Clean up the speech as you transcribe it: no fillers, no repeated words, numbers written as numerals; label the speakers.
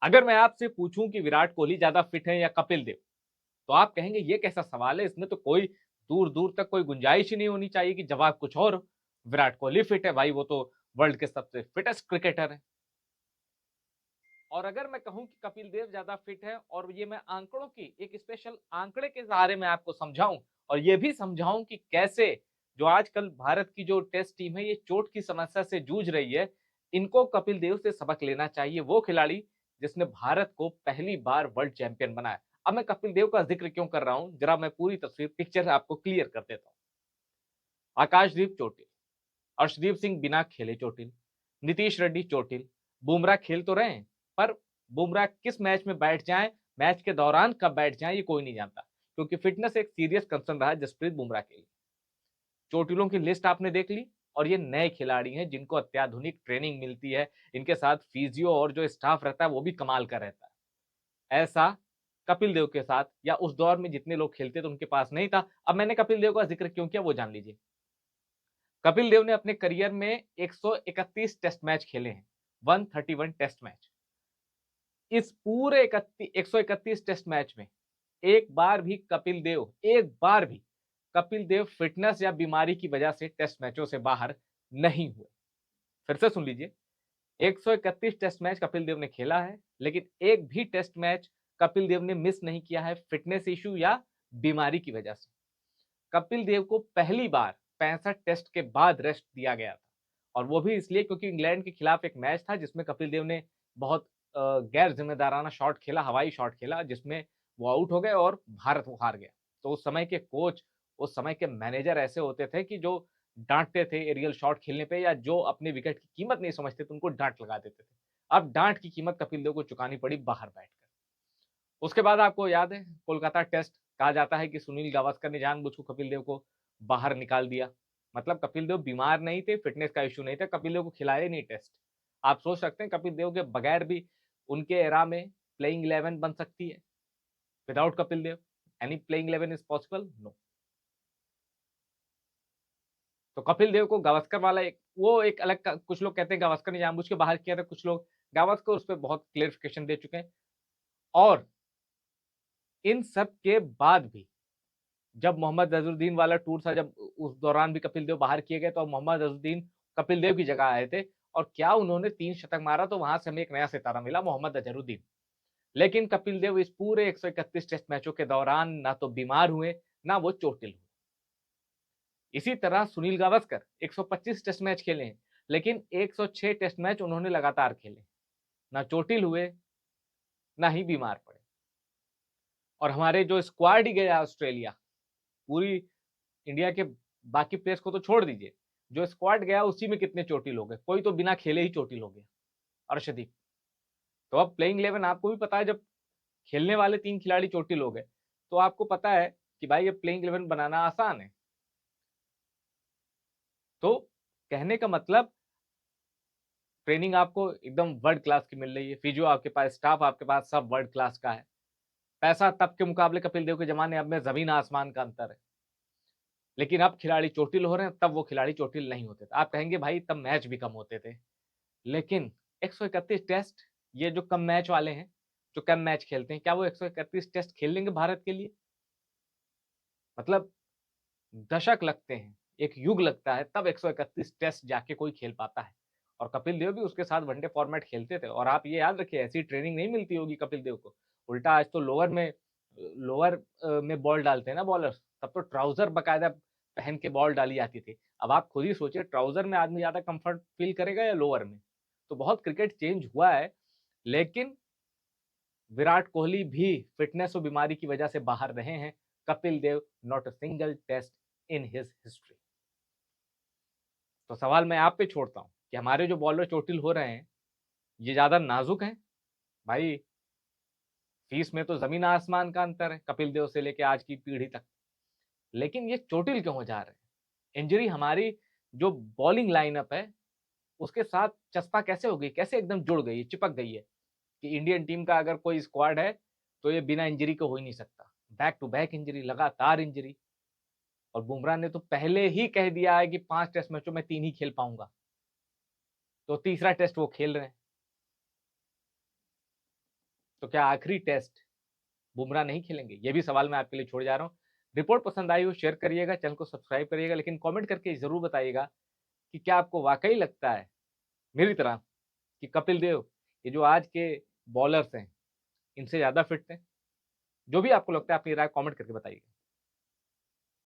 Speaker 1: अगर मैं आपसे पूछूं कि विराट कोहली ज्यादा फिट है या कपिल देव, तो आप कहेंगे ये कैसा सवाल है, इसमें तो कोई दूर दूर तक कोई गुंजाइश ही नहीं होनी चाहिए कि जवाब कुछ और हो। विराट कोहली फिट है भाई, वो तो वर्ल्ड के सबसे फिटेस्ट क्रिकेटर है। और अगर मैं कहूं कि कपिल देव ज्यादा फिट है, और ये मैं आंकड़ों की एक स्पेशल आंकड़े के सहारे में आपको समझाऊं, और ये भी समझाऊं कि कैसे जो आजकल भारत की जो टेस्ट टीम है ये चोट की समस्या से जूझ रही है, इनको कपिल देव से सबक लेना चाहिए। वो खिलाड़ी जिसने भारत को पहली बार वर्ल्ड चैंपियन बनाया। अब मैं कपिल देव का जिक्र क्यों कर रहा हूं, जरा मैं पूरी तस्वीर पिक्चर आपको क्लियर कर देता हूं। आकाशदीप चोटिल, अर्शदीप सिंह बिना खेले चोटिल, नीतीश रेड्डी चोटिल, बुमराह खेल तो रहे हैं, पर बुमराह किस मैच में बैठ जाएं, मैच के दौरान कब बैठ जाएं, ये कोई नहीं जानता, क्योंकि फिटनेस एक सीरियस कंसर्न रहा है जसप्रीत बुमराह के लिए। चोटिलों की लिस्ट आपने देख ली, और ये नए खिलाड़ी हैं जिनको अत्याधुनिक ट्रेनिंग मिलती है, इनके साथ फिजियो और जो स्टाफ रहता है वो भी कमाल का रहता है। ऐसा कपिल देव के साथ या उस दौर में जितने लोग खेलते थे उनके पास नहीं था। अब मैंने कपिल देव का जिक्र क्यों किया वो जान लीजिए। कपिल देव ने अपने करियर में 131 टेस्ट मैच खेले हैं, 131 टेस्ट मैच। इस पूरे 131 टेस्ट मैच में एक बार भी कपिल देव फिटनेस या बीमारी की वजह से टेस्ट मैचों से बाहर नहीं हुए। फिर से सुन लीजिए, 131 टेस्ट मैच कपिल देव ने खेला है, लेकिन एक भी टेस्ट मैच कपिल देव ने मिस नहीं किया है फिटनेस इशू या बीमारी की वजह से। कपिल देव को पहली बार 65 टेस्ट के बाद रेस्ट दिया गया था, और वो भी इसलिए क्योंकि इंग्लैंड के खिलाफ एक मैच था जिसमें कपिल देव ने बहुत गैर जिम्मेदाराना शॉट खेला, हवाई शॉट खेला, जिसमें वो आउट हो गए और भारत वो हार गया। तो उस समय के कोच, उस समय के मैनेजर ऐसे होते थे कि जो डांटते थे एरियल शॉट खेलने पे, या जो अपने विकेट की कीमत नहीं समझते थे उनको डांट लगा देते थे। अब डांट की कीमत कपिल देव को चुकानी पड़ी बाहर बैठकर। उसके बाद आपको याद है कोलकाता टेस्ट, कहा जाता है कि सुनील गावस्कर ने जानबूझ को कपिल देव को बाहर निकाल दिया। मतलब कपिल देव बीमार नहीं थे, फिटनेस का इश्यू नहीं था, कपिल देव को खिलाए नहीं टेस्ट। आप सोच सकते हैं कपिल देव के बगैर भी उनके एरा में प्लेइंग 11 बन सकती है। Without Kapil Dev any playing 11 is possible? No. तो कपिल देव को गावस्कर वाला एक अलग कुछ लोग कहते हैं गावस्कर ने जानबूझ के बाहर किया था, कुछ लोग गावस्कर उस पर बहुत क्लेरिफिकेशन दे चुके हैं। और इन सब के बाद भी जब मोहम्मद अजहरुद्दीन वाला टूर था, जब उस दौरान भी कपिल देव बाहर किए गए, तो मोहम्मद अजहरुद्दीन कपिल देव की जगह आए थे, और क्या उन्होंने 3 शतक मारा, तो वहां से हमें एक नया सितारा मिला, मोहम्मद अजहरुद्दीन। लेकिन कपिल देव इस पूरे 131 टेस्ट मैचों के दौरान ना तो बीमार हुए, ना वो चोटिल हुए। इसी तरह सुनील गावस्कर 125 टेस्ट मैच खेले हैं, लेकिन 106 टेस्ट मैच उन्होंने लगातार खेले, ना चोटिल हुए, ना ही बीमार पड़े। और हमारे जो स्क्वाड ही गया ऑस्ट्रेलिया, पूरी इंडिया के बाकी प्लेयर्स को तो छोड़ दीजिए, जो स्क्वाड गया उसी में कितने चोटिल हो गए, कोई तो बिना खेले ही चोटिल हो गया, अर्शदीप। तो अब प्लेइंग 11 आपको भी पता है, जब खेलने वाले 3 खिलाड़ी चोटिल हो गए, तो आपको पता है कि भाई ये प्लेइंग 11 बनाना आसान है। तो कहने का मतलब, ट्रेनिंग आपको एकदम वर्ल्ड क्लास की मिल रही है, फिजियो आपके पास, स्टाफ आपके पास, सब वर्ल्ड क्लास का है। पैसा तब के मुकाबले कपिल देव के जमाने अब में जमीन आसमान का अंतर है। लेकिन अब खिलाड़ी चोटिल हो रहे हैं, तब वो खिलाड़ी चोटिल नहीं होते थे। आप कहेंगे भाई तब मैच भी कम होते थे, लेकिन 131 टेस्ट, ये जो कम मैच वाले हैं, जो कम मैच खेलते हैं, क्या वो 131 टेस्ट खेल लेंगे भारत के लिए? मतलब दशक लगते हैं, एक युग लगता है, तब 131 टेस्ट जाके कोई खेल पाता है। और कपिल देव भी उसके साथ वनडे फॉर्मेट खेलते थे। और आप ये याद रखिए, ऐसी ट्रेनिंग नहीं मिलती होगी कपिल देव को। उल्टा आज तो लोअर में बॉल डालते हैं ना बॉलर्स, तब तो ट्राउजर बकायदा पहन के बॉल डाली जाती थी। अब आप खुद ही सोचिए, ट्राउजर में आदमी ज्यादा कंफर्ट फील करेगा या लोअर में? तो बहुत क्रिकेट चेंज हुआ है। लेकिन विराट कोहली भी फिटनेस और बीमारी की वजह से बाहर रहे हैं, Kapil Dev not a single test in his history. तो सवाल मैं आप पे छोड़ता हूं कि हमारे जो बॉलर चोटिल हो रहे हैं, ये ज्यादा नाजुक हैं? भाई फीस में तो जमीन आसमान का अंतर है कपिल देव से लेके आज की पीढ़ी तक। लेकिन ये चोटिल क्यों हो जा रहे हैं? इंजरी हमारी जो बॉलिंग लाइनअप है उसके साथ चस्पा कैसे हो गई, कैसे एकदम जुड़ गई, चिपक गई है कि इंडियन टीम का अगर कोई स्क्वाड है तो ये बिना इंजरी के हो ही नहीं सकता। बैक टू बैक इंजरी, लगातार इंजरी। और बुमराह ने तो पहले ही कह दिया है कि 5 टेस्ट मैचों में 3 ही खेल पाऊंगा, तो तीसरा टेस्ट वो खेल रहे हैं। तो क्या आखिरी टेस्ट बुमराह नहीं खेलेंगे? ये भी सवाल मैं आपके लिए छोड़ जा रहा हूँ। रिपोर्ट पसंद आई हो शेयर करिएगा, चैनल को सब्सक्राइब करिएगा, लेकिन कमेंट करके ज़रूर बताइएगा कि क्या आपको वाक़ई लगता है मेरी तरह कि कपिल देव ये जो आज के बॉलर्स हैं, इनसे ज़्यादा फिट हैं? जो भी आपको लगता है अपनी राय कमेंट करके बताइएगा।